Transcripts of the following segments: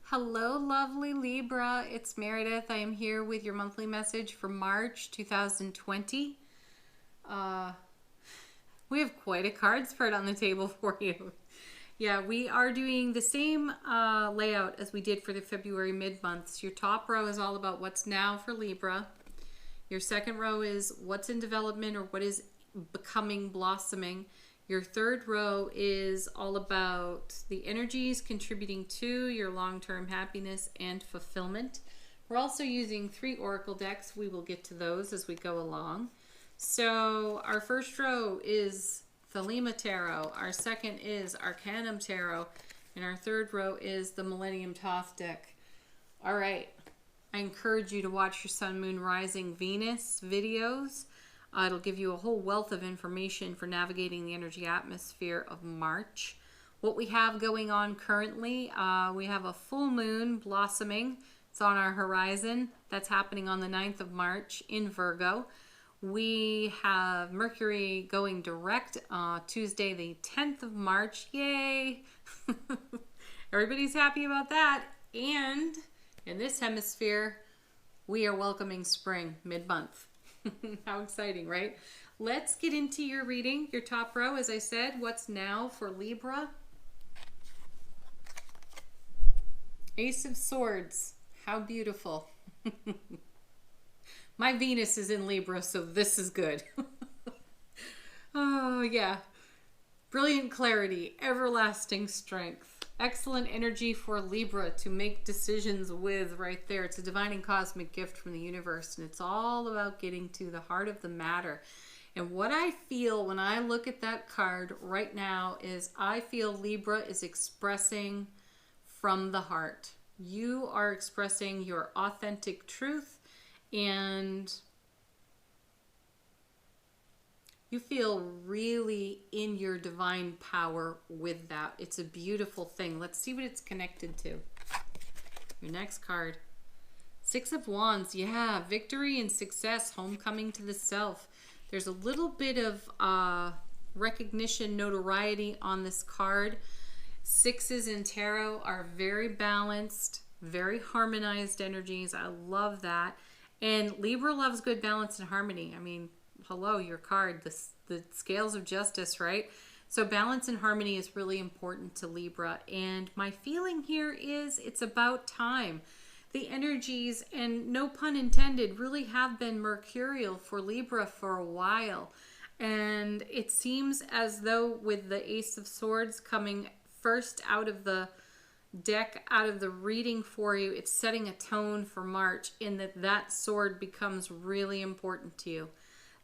Hello, lovely Libra. It's Meredith. I am here with your monthly message for March 2020. We have quite a card spread on the table for you. Yeah, we are doing the same layout as we did for the February mid-months. Your top row is all about what's now for Libra. Your second row is what's in development or what is becoming, blossoming. Your third row is all about the energies contributing to your long-term happiness and fulfillment. We're also using 3 oracle decks. We will get to those as we go along. So our first row is Thelema Tarot. Our second is Arcanum Tarot. And our third row is the Millennium Thoth deck. All right. I encourage you to watch your Sun, Moon, Rising, Venus videos. It'll give you a whole wealth of information for navigating the energy atmosphere of March. What we have going on currently, we have a full moon blossoming. It's on our horizon. That's happening on the 9th of March in Virgo. We have Mercury going direct Tuesday the 10th of March. Yay! Everybody's happy about that. And in this hemisphere, we are welcoming spring mid-month. How exciting, right? Let's get into your reading. Your top row, as I said, what's now for Libra? Ace of Swords. How beautiful. My Venus is in Libra, so this is good. Oh, yeah. Brilliant clarity, everlasting strength. Excellent energy for Libra to make decisions with right there. It's a divine and cosmic gift from the universe, and it's all about getting to the heart of the matter. And what I feel when I look at that card right now is I feel Libra is expressing from the heart. You are expressing your authentic truth, and you feel really in your divine power with that. It's a beautiful thing. Let's see what it's connected to. Your next card. 6 of Wands. Yeah, victory and success, homecoming to the self. There's a little bit of recognition, notoriety on this card. 6s in tarot are very balanced, very harmonized energies. I love that. And Libra loves good balance and harmony. I mean, hello, your card, the scales of justice, right? So balance and harmony is really important to Libra. And my feeling here is it's about time. The energies, and no pun intended, really have been mercurial for Libra for a while. And it seems as though with the Ace of Swords coming first out of the deck, out of the reading for you, it's setting a tone for March in that sword becomes really important to you.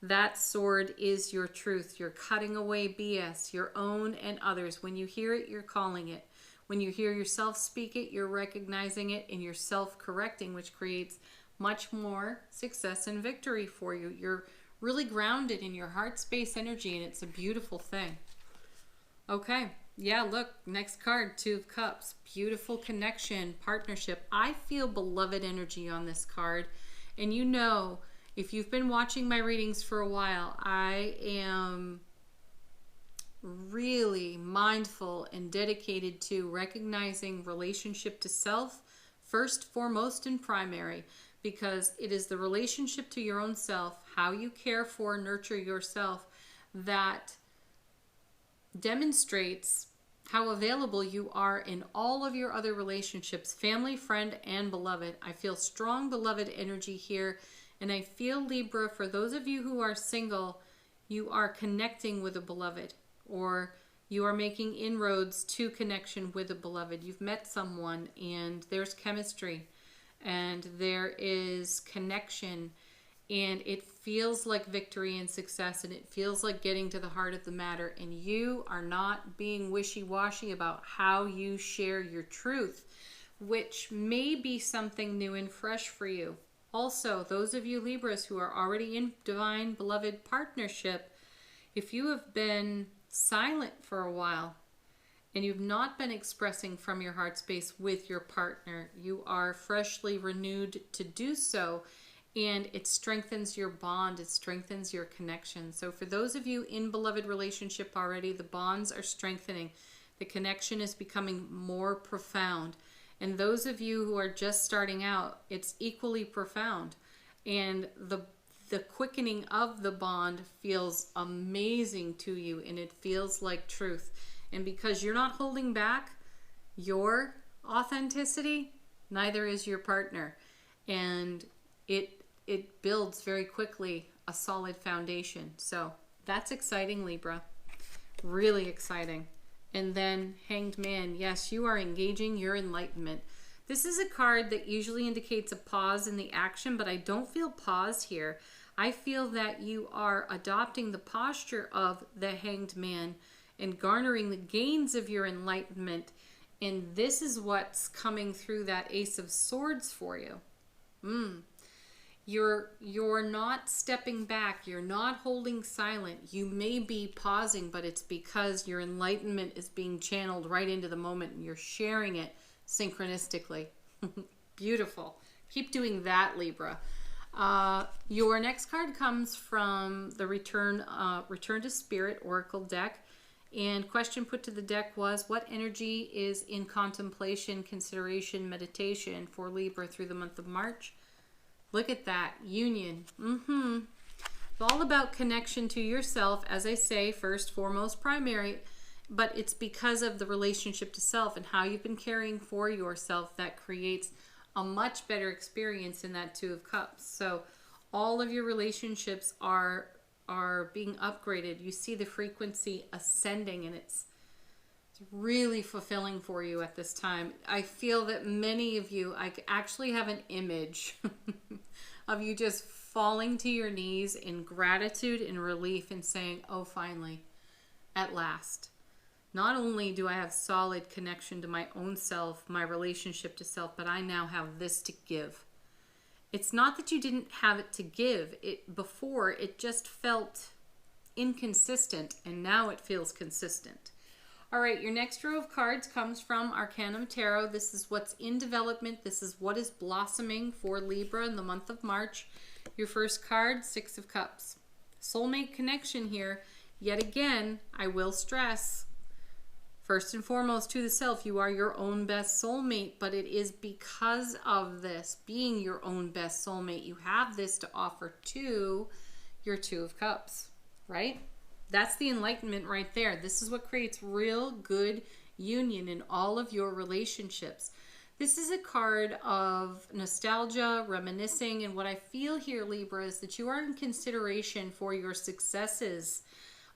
That sword is your truth. You're cutting away BS, your own and others. When you hear it, you're calling it. When you hear yourself speak it, you're recognizing it and you're self-correcting, which creates much more success and victory for you. You're really grounded in your heart space energy, and it's a beautiful thing. Okay. Yeah, look, next card, 2 of Cups. Beautiful connection, partnership. I feel beloved energy on this card. And you know, if you've been watching my readings for a while, I am really mindful and dedicated to recognizing relationship to self first, foremost, and primary, because it is the relationship to your own self, how you care for, nurture yourself, that demonstrates how available you are in all of your other relationships, family, friend, and beloved. I feel strong beloved energy here. And I feel, Libra, for those of you who are single, you are connecting with a beloved, or you are making inroads to connection with a beloved. You've met someone and there's chemistry and there is connection, and it feels like victory and success, and it feels like getting to the heart of the matter, and you are not being wishy-washy about how you share your truth, which may be something new and fresh for you. Also, those of you Libras who are already in divine beloved partnership, if you have been silent for a while and you've not been expressing from your heart space with your partner, you are freshly renewed to do so, and it strengthens your bond, it strengthens your connection. So for those of you in beloved relationship already, the bonds are strengthening. The connection is becoming more profound. And those of you who are just starting out, it's equally profound. And the quickening of the bond feels amazing to you, and it feels like truth. And because you're not holding back your authenticity, neither is your partner. And it builds very quickly a solid foundation. So that's exciting, Libra. Really exciting. And then Hanged Man. Yes, you are engaging your enlightenment. This is a card that usually indicates a pause in the action, but I don't feel pause here. I feel that you are adopting the posture of the Hanged Man and garnering the gains of your enlightenment. And this is what's coming through that Ace of Swords for you. You're not stepping back. You're not holding silent. You may be pausing, but it's because your enlightenment is being channeled right into the moment and you're sharing it synchronistically. Beautiful. Keep doing that, Libra. Your next card comes from the Return to Spirit Oracle deck. And question put to the deck was, what energy is in contemplation, consideration, meditation for Libra through the month of March? Look at that. Union. It's all about connection to yourself, as I say, first, foremost, primary, but it's because of the relationship to self and how you've been caring for yourself that creates a much better experience in that Two of Cups. So all of your relationships are being upgraded. You see the frequency ascending, and it's really fulfilling for you at this time. I feel that many of you, I actually have an image of you just falling to your knees in gratitude and relief and saying, oh, finally, at last. Not only do I have solid connection to my own self, my relationship to self, but I now have this to give. It's not that you didn't have it to give. Before, it just felt inconsistent, and now it feels consistent. All right, your next row of cards comes from Arcanum Tarot. This is what's in development. This is what is blossoming for Libra in the month of March. Your first card, Six of Cups. Soulmate connection here. Yet again, I will stress, first and foremost to the self, you are your own best soulmate, but it is because of this, being your own best soulmate, you have this to offer to your Two of Cups, right? That's the enlightenment right there. This is what creates real good union in all of your relationships. This is a card of nostalgia, reminiscing, and what I feel here, Libra, is that you are in consideration for your successes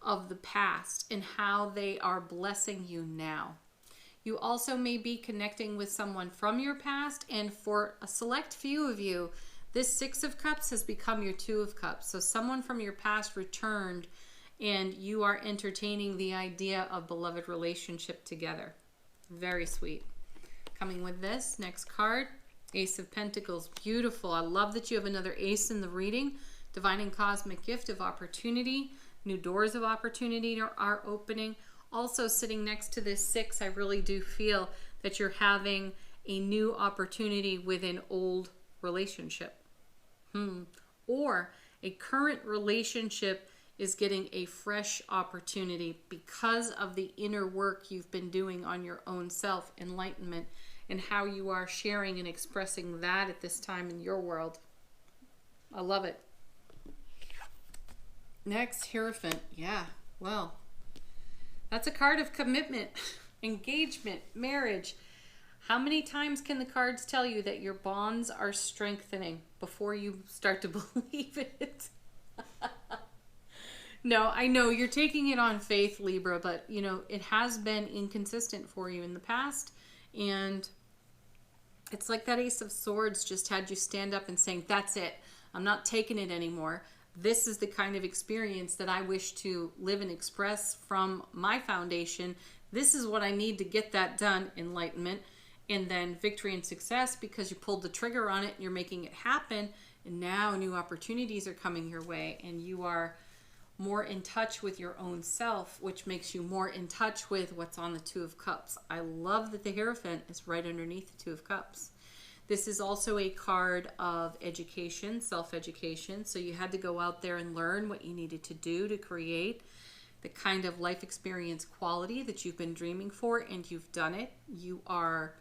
of the past and how they are blessing you now. You also may be connecting with someone from your past, and for a select few of you, this Six of Cups has become your Two of Cups. So someone from your past returned, and you are entertaining the idea of beloved relationship together. Very sweet. Coming with this, next card, Ace of Pentacles. Beautiful. I love that you have another ace in the reading. Divine and cosmic gift of opportunity. New doors of opportunity are opening. Also sitting next to this six, I really do feel that you're having a new opportunity with an old relationship. Or a current relationship is getting a fresh opportunity because of the inner work you've been doing on your own self, enlightenment, and how you are sharing and expressing that at this time in your world. I love it. Next, Hierophant. Yeah, well, that's a card of commitment, engagement, marriage. How many times can the cards tell you that your bonds are strengthening before you start to believe it? No, I know you're taking it on faith, Libra, but you know, it has been inconsistent for you in the past, and it's like that Ace of Swords just had you stand up and saying, that's it, I'm not taking it anymore. This is the kind of experience that I wish to live and express from my foundation. This is what I need to get that done, enlightenment, and then victory and success because you pulled the trigger on it and you're making it happen, and now new opportunities are coming your way, and you are more in touch with your own self, which makes you more in touch with what's on the Two of Cups. I love that the Hierophant is right underneath the Two of Cups. This is also a card of education, self-education. So you had to go out there and learn what you needed to do to create the kind of life experience quality that you've been dreaming for, and you've done it. You are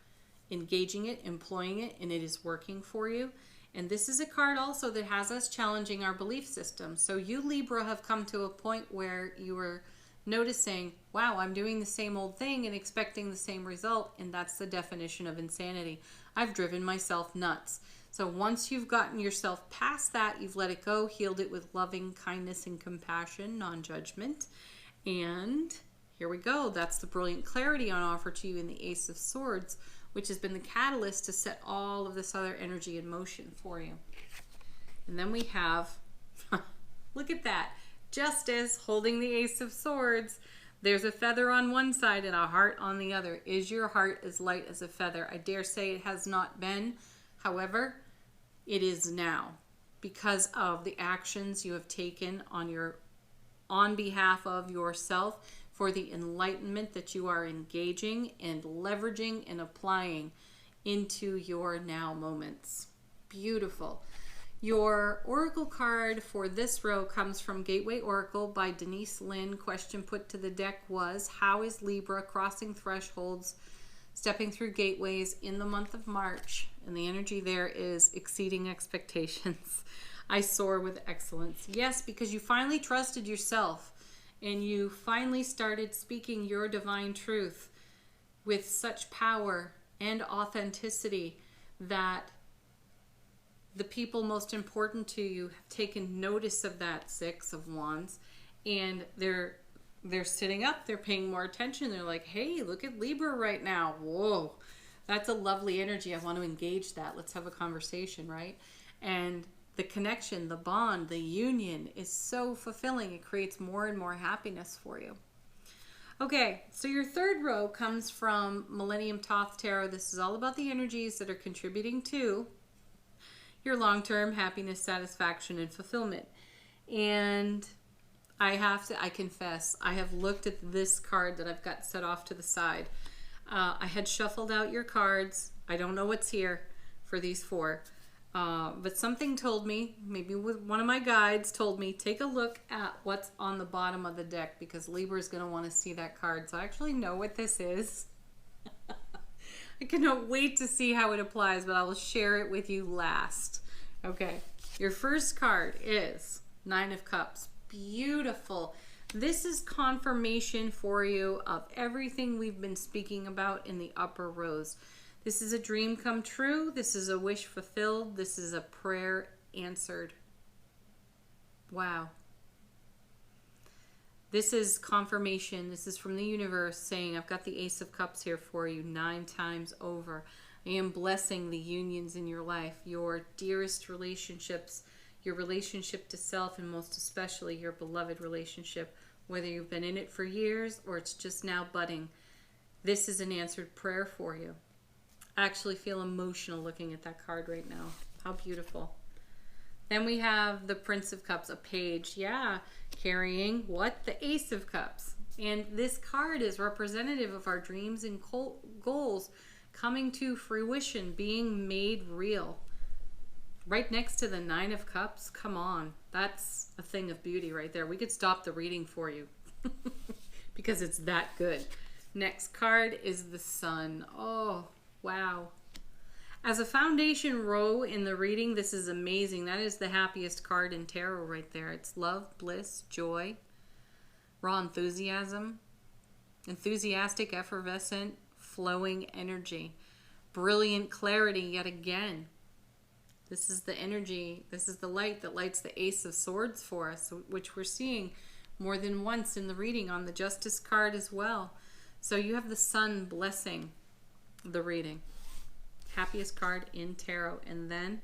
engaging it, employing it, and it is working for you. And this is a card also that has us challenging our belief system. So you, Libra, have come to a point where you are noticing, wow, I'm doing the same old thing and expecting the same result. And that's the definition of insanity. I've driven myself nuts. So once you've gotten yourself past that, you've let it go, healed it with loving kindness and compassion, non-judgment. And here we go. That's the brilliant clarity on offer to you in the Ace of Swords, which has been the catalyst to set all of this other energy in motion for you. And then we have, look at that, Justice holding the Ace of Swords. There's a feather on one side and a heart on the other. Is your heart as light as a feather? I dare say it has not been. However, it is now because of the actions you have taken on behalf of yourself, for the enlightenment that you are engaging and leveraging and applying into your now moments. Beautiful. Your oracle card for this row comes from Gateway Oracle by Denise Linn. Question put to the deck was, how is Libra crossing thresholds, stepping through gateways in the month of March? And the energy there is exceeding expectations. I soar with excellence. Yes, because you finally trusted yourself. And you finally started speaking your divine truth with such power and authenticity that the people most important to you have taken notice of that Six of Wands, and they're sitting up, they're paying more attention. They're like, hey, look at Libra right now. Whoa, that's a lovely energy. I want to engage that. Let's have a conversation, right? And the connection, the bond, the union is so fulfilling. It creates more and more happiness for you. Okay, so your third row comes from Millennium Thoth Tarot. This is all about the energies that are contributing to your long-term happiness, satisfaction, and fulfillment. And I confess, I have looked at this card that I've got set off to the side. I had shuffled out your cards. I don't know what's here for these four. But something told me, maybe one of my guides told me, take a look at what's on the bottom of the deck, because Libra is going to want to see that card. So I actually know what this is. I cannot wait to see how it applies, but I will share it with you last. Okay, your first card is Nine of Cups. Beautiful. This is confirmation for you of everything we've been speaking about in the upper rows. This is a dream come true. This is a wish fulfilled. This is a prayer answered. Wow. This is confirmation. This is from the universe saying, I've got the Ace of Cups here for you 9 times over. I am blessing the unions in your life, your dearest relationships, your relationship to self, and most especially your beloved relationship, whether you've been in it for years or it's just now budding. This is an answered prayer for you. I actually feel emotional looking at that card right now. How beautiful. Then we have the Prince of Cups, a page. Yeah, carrying what? The Ace of Cups. And this card is representative of our dreams and goals coming to fruition, being made real. Right next to the Nine of Cups. Come on. That's a thing of beauty right there. We could stop the reading for you because it's that good. Next card is the Sun. Oh, wow. As a foundation row in the reading, this is amazing. That is the happiest card in tarot right there. It's love, bliss, joy, raw enthusiasm, enthusiastic, effervescent, flowing energy, brilliant clarity yet again. This is the energy, this is the light that lights the Ace of Swords for us, which we're seeing more than once in the reading on the Justice card as well. So you have the Sun blessing the reading. Happiest card in tarot. And then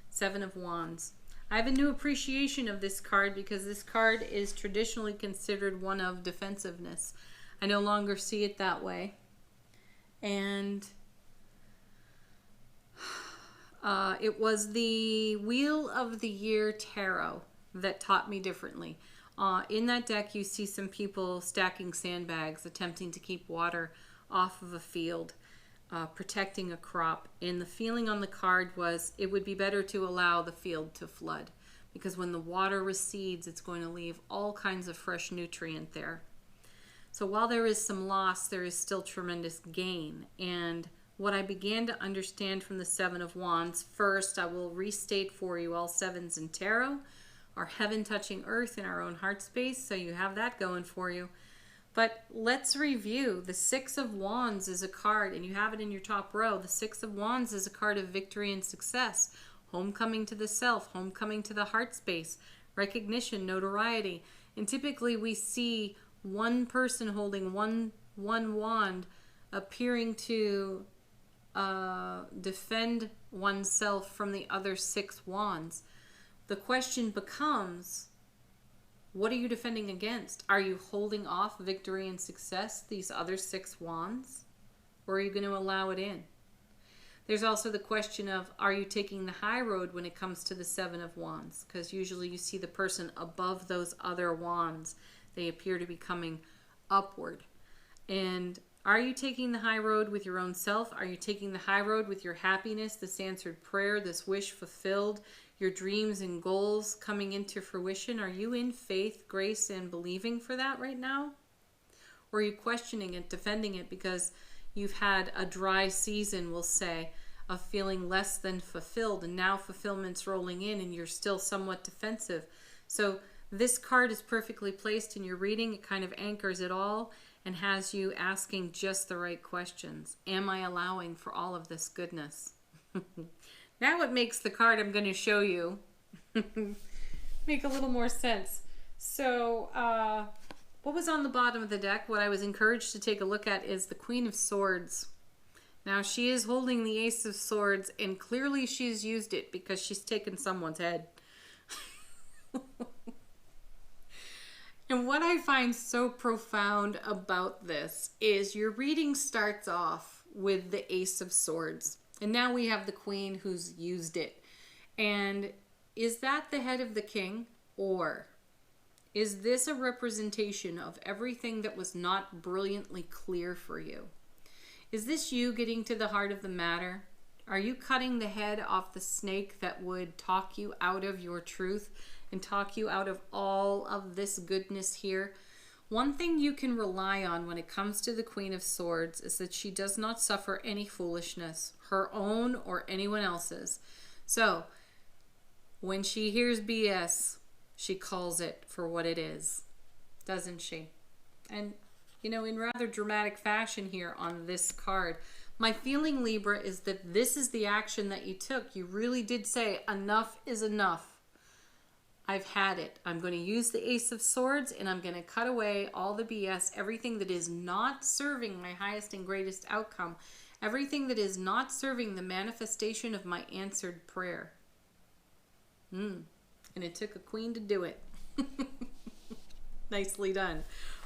Seven of Wands. I have a new appreciation of this card because this card is traditionally considered one of defensiveness. I no longer see it that way. And it was the Wheel of the Year Tarot that taught me differently. In that deck, you see some people stacking sandbags, attempting to keep water off of a field, protecting a crop. And the feeling on the card was it would be better to allow the field to flood, because when the water recedes, it's going to leave all kinds of fresh nutrient there. So while there is some loss, there is still tremendous gain. And what I began to understand from the Seven of Wands. First, I will restate for you all sevens in tarot are heaven touching earth in our own heart space, so you have that going for you. But let's review. The Six of Wands is a card, and you have it in your top row. The Six of Wands is a card of victory and success, homecoming to the self, homecoming to the heart space, recognition, notoriety. And typically we see one person holding one wand appearing to defend oneself from the other 6 wands. The question becomes, what are you defending against? Are you holding off victory and success, these other 6 wands? Or are you going to allow it in? There's also the question of, are you taking the high road when it comes to the Seven of Wands? Because usually you see the person above those other wands. They appear to be coming upward. And are you taking the high road with your own self? Are you taking the high road with your happiness, this answered prayer, this wish fulfilled, your dreams and goals coming into fruition? Are you in faith, grace, and believing for that right now? Or are you questioning it, defending it because you've had a dry season, we'll say, of feeling less than fulfilled, and now fulfillment's rolling in and you're still somewhat defensive? So this card is perfectly placed in your reading. It kind of anchors it all and has you asking just the right questions. Am I allowing for all of this goodness? Now it makes the card I'm going to show you make a little more sense. So what was on the bottom of the deck, what I was encouraged to take a look at, is the Queen of Swords. Now she is holding the Ace of Swords, and clearly she's used it because she's taken someone's head. And what I find so profound about this is your reading starts off with the Ace of Swords. And now we have the Queen who's used it. And is that the head of the king? Or is this a representation of everything that was not brilliantly clear for you? Is this you getting to the heart of the matter? Are you cutting the head off the snake that would talk you out of your truth and talk you out of all of this goodness here? One thing you can rely on when it comes to the Queen of Swords is that she does not suffer any foolishness, her own or anyone else's. So when she hears BS, she calls it for what it is, doesn't she? And, you know, in rather dramatic fashion here on this card, my feeling, Libra, is that this is the action that you took. You really did say, enough is enough. I've had it. I'm going to use the Ace of Swords and I'm going to cut away all the BS, everything that is not serving my highest and greatest outcome, everything that is not serving the manifestation of my answered prayer. And it took a queen to do it. Nicely done.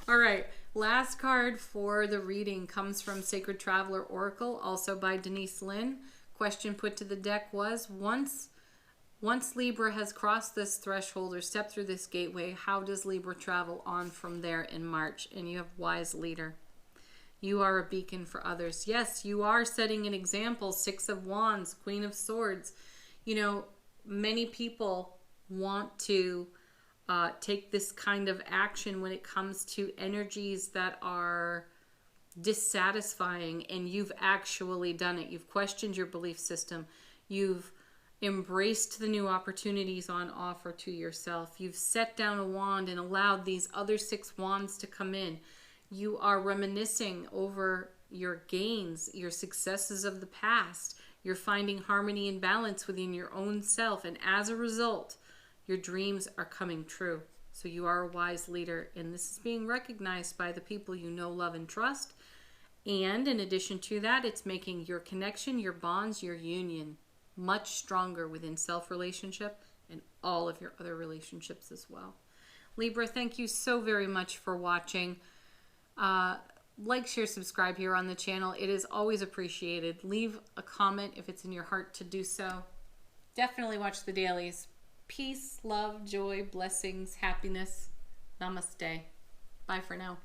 All right, last card for the reading comes from Sacred Traveler Oracle, also by Denise Linn. Question put to the deck was, once Libra has crossed this threshold or stepped through this gateway, how does Libra travel on from there in March? And you have wise leader. You are a beacon for others. Yes, you are setting an example. Six of Wands, Queen of Swords. You know, many people want to take this kind of action when it comes to energies that are dissatisfying, and you've actually done it. You've questioned your belief system. You've embraced the new opportunities on offer to yourself. You've set down a wand and allowed these other 6 wands to come in. You are reminiscing over your gains, your successes of the past. You're finding harmony and balance within your own self, and as a result, your dreams are coming true. So you are a wise leader, and this is being recognized by the people you know, love, and trust. And in addition to that, it's making your connection, your bonds, your union much stronger within self-relationship and all of your other relationships as well. Libra, thank you so very much for watching. Like, share, subscribe here on the channel. It is always appreciated. Leave a comment if it's in your heart to do so. Definitely watch the dailies. Peace, love, joy, blessings, happiness. Namaste. Bye for now.